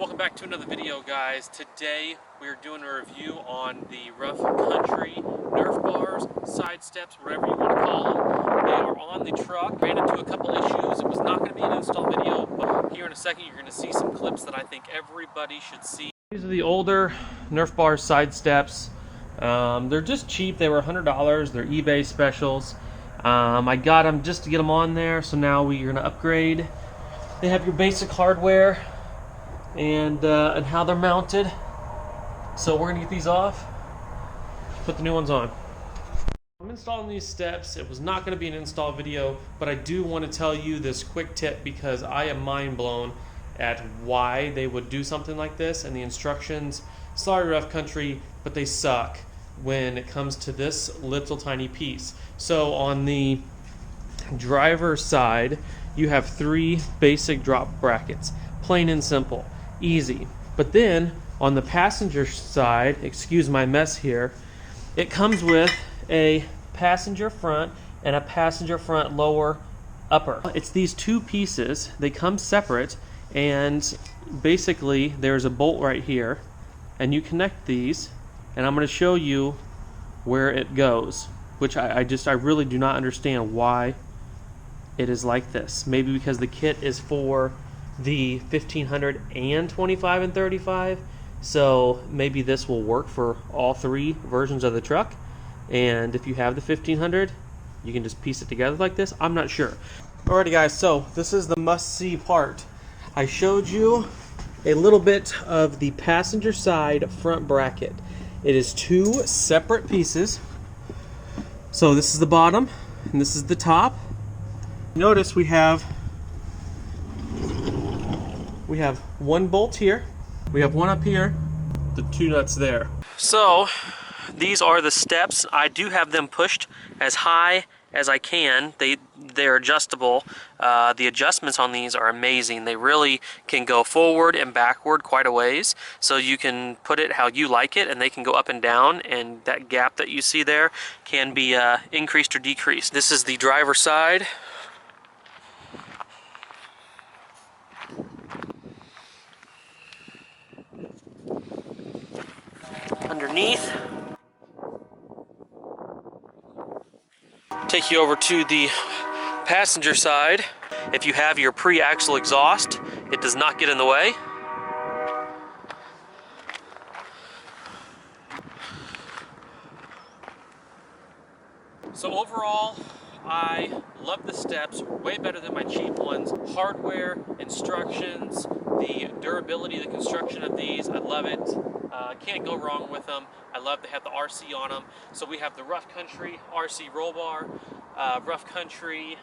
Welcome back to another video, guys. Today we're doing a review on the Rough Country Nerf bars, side steps, whatever you want to call them. They are on the truck. Ran into a couple issues. It was not going to be an install video, but here in a second you're going to see some clips that I think everybody should see. These are the older Nerf bar side steps. They're just cheap. They were $100. They're eBay specials. I got them just to get them on there, so now we're going to upgrade. They have your basic hardware and how they're mounted. So we're gonna get these off, put the new ones on. I'm installing these steps. It was not gonna be an install video, but I do want to tell you this quick tip because I am mind blown at why they would do something like this, and the instructions, sorry Rough Country, but they suck when it comes to this little tiny piece. So on the driver's side, you have 3 basic drop brackets, plain and simple. Easy. But then on the passenger side, excuse my mess here, it comes with a passenger front and a passenger front lower upper. It's these 2 pieces. They come separate, and basically there's a bolt right here, and you connect these, and I'm going to show you where it goes, which I really do not understand why it is like this. Maybe because the kit is for the 1500 and 25 and 35, so maybe this will work for all 3 versions of the truck, and if you have the 1500 you can just piece it together like this. I'm not sure. Alrighty guys, so this is the must-see part. I showed you a little bit of the passenger side front bracket. It is 2 separate pieces. So this is the bottom and this is the top. Notice we have 1 bolt here, we have 1 up here, the 2 nuts there. So these are the steps. I do have them pushed as high as I can. They're adjustable. The adjustments on these are amazing. They really can go forward and backward quite a ways, so you can put it how you like it, and they can go up and down, and that gap that you see there can be increased or decreased. This is the driver's side. Underneath, take you over to the passenger side. If you have your pre-axle exhaust, it does not get in the way. So overall, I love the steps, way better than my cheap ones. Hardware, instructions, the durability, the construction of these, I love it. Can't go wrong with them. I love they have the RC on them. So we have the Rough Country RC roll bar, Rough Country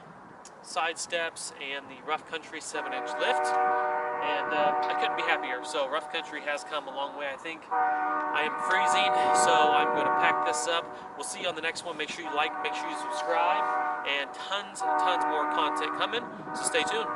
side steps, and the Rough Country 7-inch lift. And I couldn't be happier. So Rough Country has come a long way, I think. I am freezing, so I'm going to pack this up. We'll see you on the next one. Make sure you like, make sure you subscribe, and tons more content coming, so stay tuned.